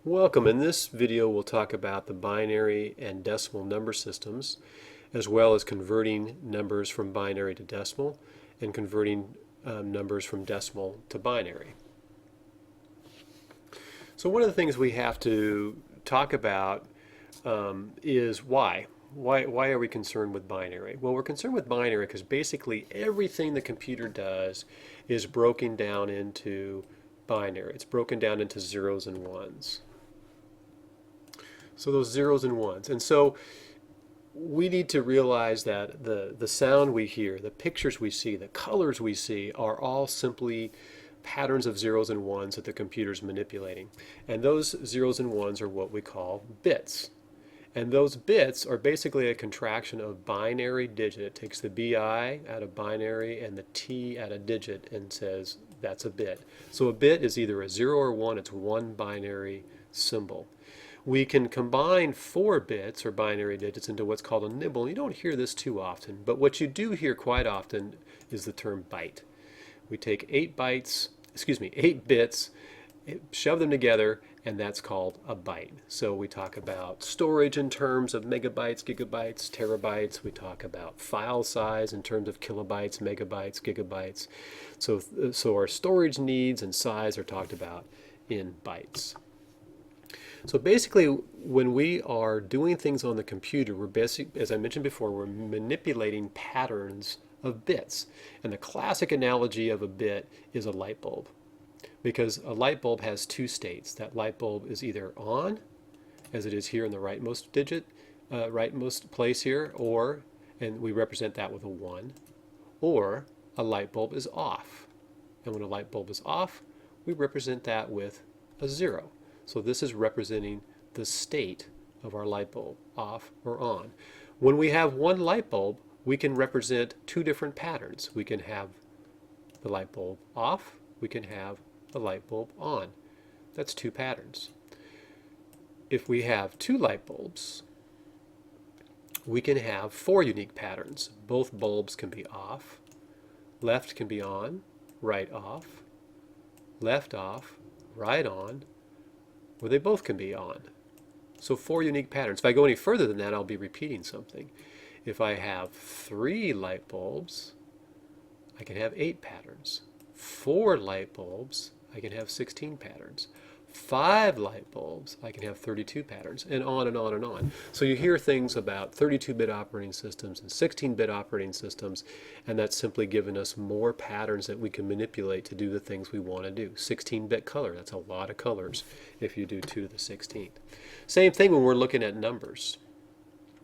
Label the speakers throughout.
Speaker 1: Welcome. In this video we'll talk about the binary and decimal number systems, as well as converting numbers from binary to decimal and converting numbers from decimal to binary. So one of the things we have to talk about is why. Why are we concerned with binary? Well, we're concerned with binary because basically everything the computer does is broken down into binary. It's broken down into zeros and ones. So those zeros and ones. And so we need to realize that the sound we hear, the pictures we see, the colors we see are all simply patterns of zeros and ones that the computer's manipulating. And those zeros and ones are what we call bits. And those bits are basically a contraction of binary digit. It takes the BI out of binary and the T out of digit and says that's a bit. So a bit is either a 0 or 1. It's one binary symbol. We can combine 4 bits or binary digits into what's called a nibble. You don't hear this too often, but what you do hear quite often is the term byte. We take 8 bits, shove them together, and that's called a byte. So we talk about storage in terms of megabytes, gigabytes, terabytes. We talk about file size in terms of kilobytes, megabytes, gigabytes. So our storage needs and size are talked about in bytes. So basically, when we are doing things on the computer, as I mentioned before, we're manipulating patterns of bits. And the classic analogy of a bit is a light bulb, because a light bulb has two states. That light bulb is either on, as it is here in the rightmost digit, rightmost place here, and we represent that with a 1, or a light bulb is off. And when a light bulb is off, we represent that with a 0. So this is representing the state of our light bulb, off or on. When we have one light bulb, we can represent two different patterns. We can have the light bulb off, we can have the light bulb on. That's two patterns. If we have two light bulbs, we can have 4 unique patterns. Both bulbs can be off, left can be on, right off, left off, right on, or they both can be on. So 4 unique patterns. If I go any further than that, I'll be repeating something. If I have 3 light bulbs, I can have 8 patterns. 4 light bulbs, I can have 16 patterns. 5 light bulbs, I can have 32 patterns, and on and on and on. So you hear things about 32-bit operating systems and 16-bit operating systems, and that's simply given us more patterns that we can manipulate to do the things we want to do. 16-bit color, that's a lot of colors if you do 2 to the 16th. Same thing when we're looking at numbers.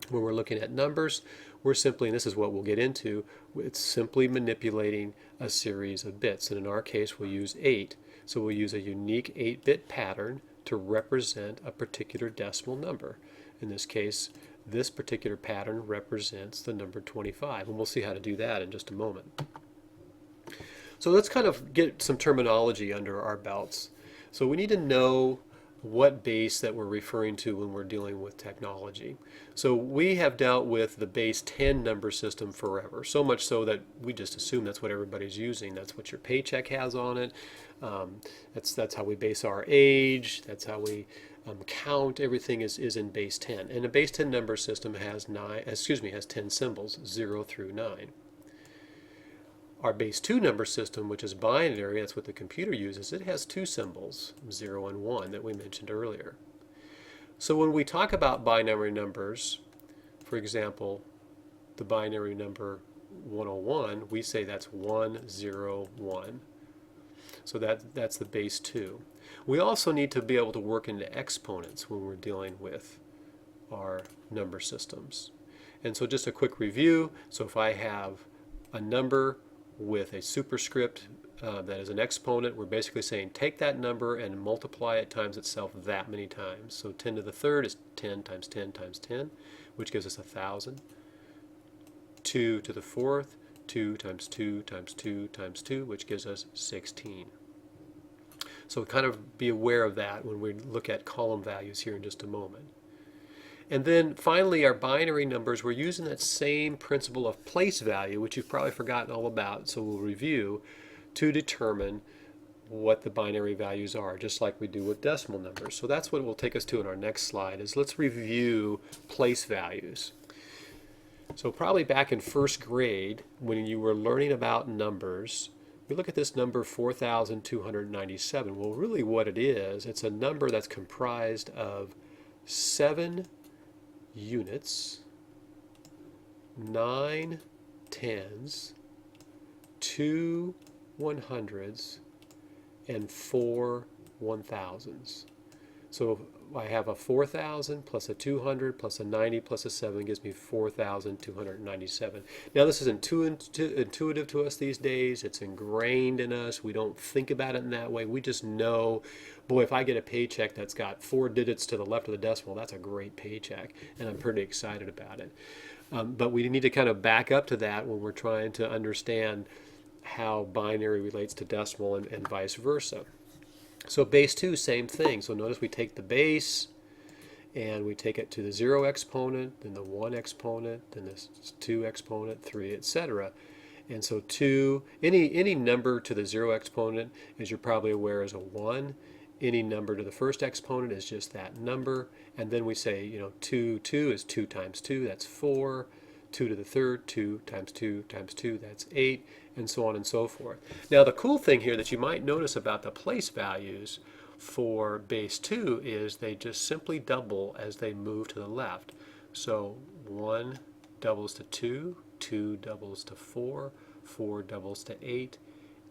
Speaker 1: When we're looking at numbers, we're simply, and this is what we'll get into, it's simply manipulating a series of bits. And in our case, we'll use 8. So we'll use a unique 8-bit pattern to represent a particular decimal number. In this case, this particular pattern represents the number 25, and we'll see how to do that in just a moment. So let's kind of get some terminology under our belts. So we need to know what base that we're referring to when we're dealing with technology. So we have dealt with the base 10 number system forever, so much so that we just assume that's what everybody's using. That's what your paycheck has on it. That's how we base our age. That's how we count. Everything is in base 10. And a base 10 number system has 10 symbols, 0 through 9. Our base 2 number system, which is binary, that's what the computer uses, it has 2 symbols, 0 and 1, that we mentioned earlier. So when we talk about binary numbers, for example, the binary number 101, we say that's 101. So that's the base 2. We also need to be able to work into exponents when we're dealing with our number systems. And so just a quick review. So if I have a number with a superscript that is an exponent, we're basically saying take that number and multiply it times itself that many times. So 10 to the third is 10 times 10 times 10, which gives us 1,000. 2 to the fourth, 2 times 2 times 2 times 2, which gives us 16. So kind of be aware of that when we look at column values here in just a moment. And then finally, our binary numbers, we're using that same principle of place value, which you've probably forgotten all about, so we'll review, to determine what the binary values are, just like we do with decimal numbers. So that's what it will take us to in our next slide, is let's review place values. So probably back in first grade, when you were learning about numbers, we look at this number 4,297. Well, really what it is, it's a number that's comprised of 7 units, 9 tens, 2 100s, and 4 1000s. So I have a 4,000 plus a 200 plus a 90 plus a 7 gives me 4,297. Now this is intuitive to us these days. It's ingrained in us. We don't think about it in that way. We just know, boy, if I get a paycheck that's got 4 digits to the left of the decimal, that's a great paycheck, and I'm pretty excited about it. But we need to kind of back up to that when we're trying to understand how binary relates to decimal and vice versa. So base 2, same thing. So notice we take the base and we take it to the 0 exponent, then the 1 exponent, then the 2 exponent, 3, etc. And so 2, any number to the 0 exponent, as you're probably aware, is a 1. Any number to the first exponent is just that number. And then we say, 2 is 2 times 2, that's 4. 2 to the third, 2 times 2 times 2, that's 8, and so on and so forth. Now the cool thing here that you might notice about the place values for base 2 is they just simply double as they move to the left. So 1 doubles to 2, 2 doubles to 4, 4 doubles to 8,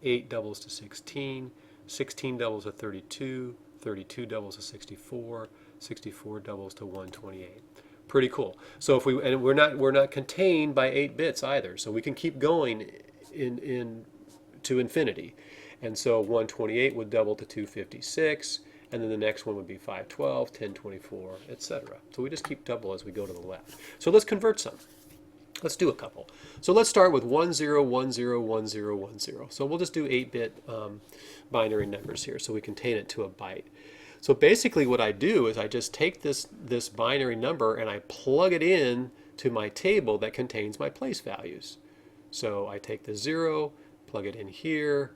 Speaker 1: 8 doubles to 16, 16 doubles to 32, 32 doubles to 64, 64 doubles to 128. Pretty cool. So if we're not contained by 8 bits either, so we can keep going to infinity. And so 128 would double to 256, and then the next one would be 512, 1024, etc. So we just keep double as we go to the left. So let's convert some. Let's do a couple. So let's start with 10101010. So we'll just do 8-bit binary numbers here so we contain it to a byte. So basically what I do is I just take this binary number and I plug it in to my table that contains my place values. So I take the 0, plug it in here,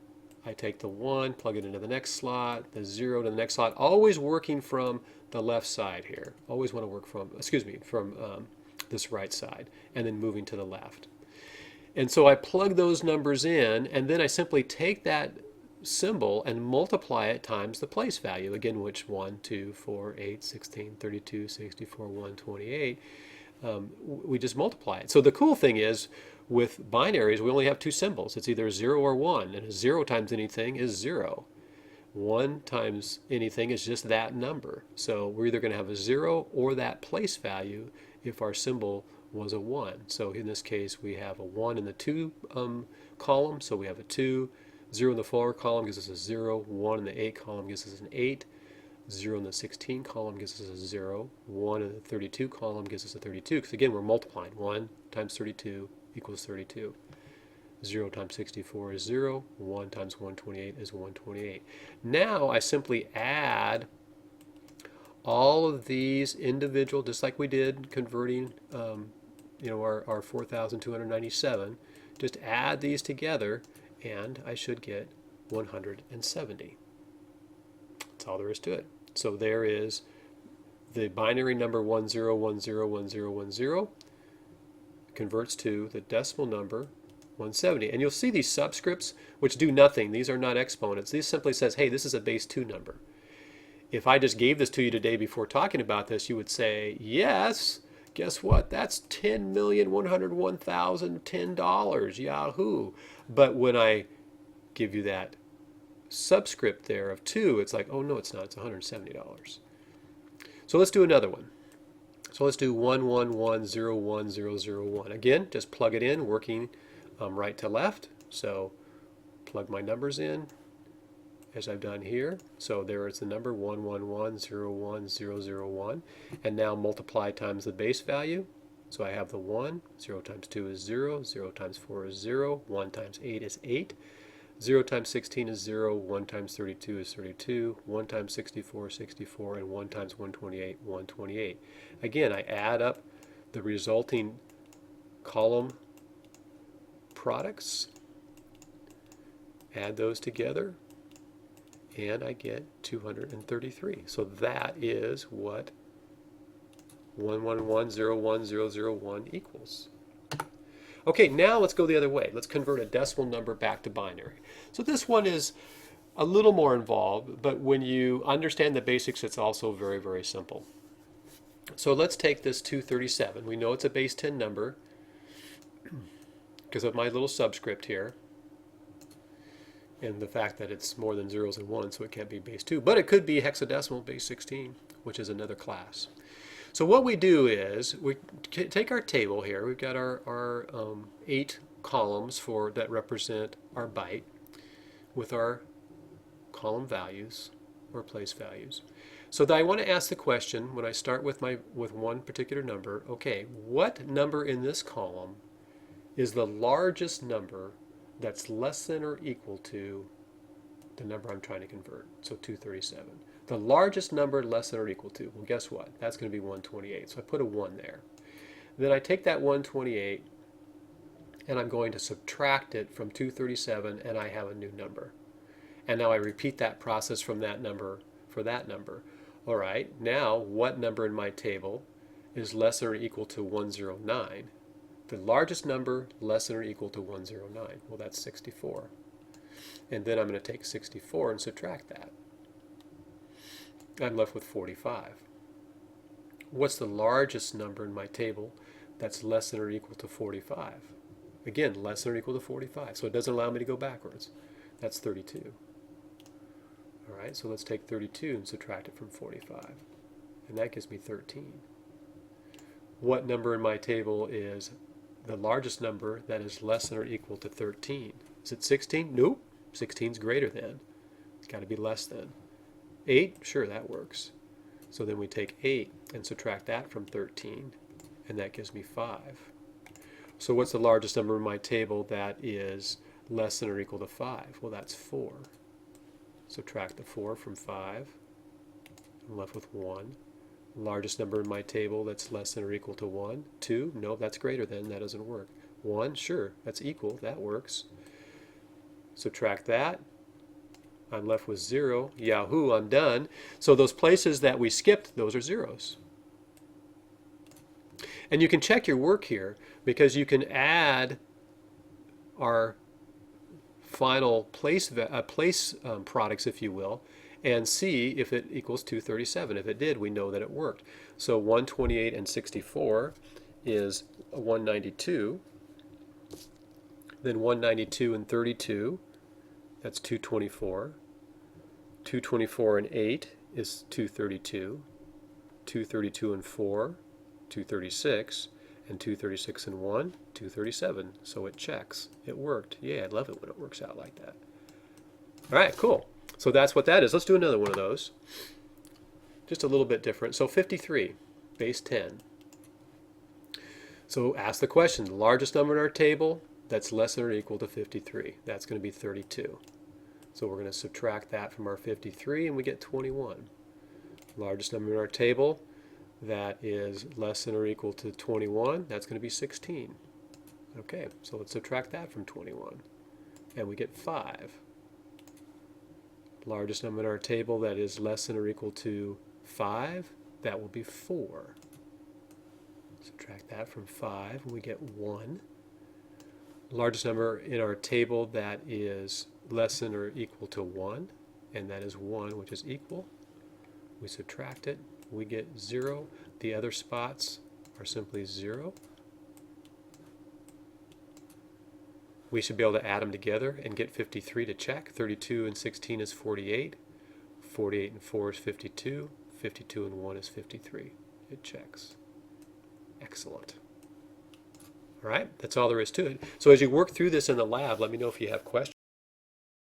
Speaker 1: I take the 1, plug it into the next slot, the 0 to the next slot, always working from the left side here. Always want to work from this right side, and then moving to the left. And so I plug those numbers in, and then I simply take that symbol and multiply it times the place value, again, which 1, 2, 4, 8, 16, 32, 64, 128. We just multiply it. So the cool thing is, with binaries, we only have 2 symbols. It's either 0 or 1, and 0 times anything is 0. 1 times anything is just that number. So we're either going to have a 0 or that place value if our symbol was a 1. So in this case, we have a 1 in the 2 column, so we have a 2. 0 in the 4 column gives us a 0. 1 in the 8 column gives us an 8. 0 in the 16 column gives us a 0. 1 in the 32 column gives us a 32. Because again, we're multiplying. 1 times 32 equals 32. 0 times 64 is 0. 1 times 128 is 128. Now I simply add all of these individual, just like we did converting our 4,297, just add these together and I should get 170. That's all there is to it. So there is the binary number 10101010 converts to the decimal number 170. And you'll see these subscripts which do nothing. These are not exponents. These simply says, hey, this is a base 2 number. If I just gave this to you today before talking about this, you would say, yes, guess what? That's $10,101,010. Yahoo! But when I give you that subscript there of 2, it's like, oh no, it's not. It's $170. So let's do another one. So let's do 111010001. Again, just plug it in, working right to left. So plug my numbers in as I've done here. So there is the number 111010001. And now multiply times the base value. So I have the 1. 0 times 2 is 0. 0 times 4 is 0. 1 times 8 is 8. 0 times 16 is 0. 1 times 32 is 32. 1 times 64 is 64. And 1 times 128, 128. Again, I add up the resulting column products, add those together, and I get 233. So that is what 111,01001 equals. Okay, now let's go the other way. Let's convert a decimal number back to binary. So this one is a little more involved, but when you understand the basics, it's also very, very simple. So let's take this 237. We know it's a base 10 number because of my little subscript here and the fact that it's more than zeros and ones, so it can't be base 2. But it could be hexadecimal base 16, which is another class. So what we do is we take our table here. We've got our 8 columns that represent our byte with our column values or place values. So that I want to ask the question when I start with one particular number, okay, what number in this column is the largest number that's less than or equal to the number I'm trying to convert? So 237. The largest number less than or equal to, well, guess what? That's going to be 128. So I put a 1 there. Then I take that 128 and I'm going to subtract it from 237 and I have a new number. And now I repeat that process from that number for that number. All right, now what number in my table is less than or equal to 109? The largest number less than or equal to 109. Well, that's 64. And then I'm going to take 64 and subtract that. I'm left with 45. What's the largest number in my table that's less than or equal to 45? Again, less than or equal to 45. So it doesn't allow me to go backwards. That's 32. All right, so let's take 32 and subtract it from 45. And that gives me 13. What number in my table is the largest number that is less than or equal to 13? Is it 16? Nope. 16 is greater than. It's got to be less than. 8? Sure, that works. So then we take 8 and subtract that from 13, and that gives me 5. So what's the largest number in my table that is less than or equal to 5? Well, that's 4. Subtract the 4 from 5. I'm left with 1. Largest number in my table that's less than or equal to 1? 2? No, that's greater than. That doesn't work. 1? Sure, that's equal. That works. Subtract that. I'm left with 0. Yahoo, I'm done. So those places that we skipped, those are zeros. And you can check your work here because you can add our final place products, if you will, and see if it equals 237. If it did, we know that it worked. So 128 and 64 is 192. Then 192 and 32, that's 224. 224 and 8 is 232. 232 and 4, 236. And 236 and 1, 237. So it checks. It worked. Yeah, I love it when it works out like that. All right, cool. So that's what that is. Let's do another one of those. Just a little bit different. So 53, base 10. So ask the question, the largest number in our table that's less than or equal to 53. That's going to be 32. So we're going to subtract that from our 53 and we get 21. Largest number in our table that is less than or equal to 21, that's going to be 16. Okay, so let's subtract that from 21. And we get 5. Largest number in our table that is less than or equal to 5, that will be 4. Subtract that from 5, and we get 1. Largest number in our table that is less than or equal to 1, and that is 1, which is equal. We subtract it. We get 0. The other spots are simply 0. We should be able to add them together and get 53 to check. 32 and 16 is 48. 48 and 4 is 52. 52 and 1 is 53. It checks. Excellent. All right, that's all there is to it. So as you work through this in the lab, let me know if you have questions.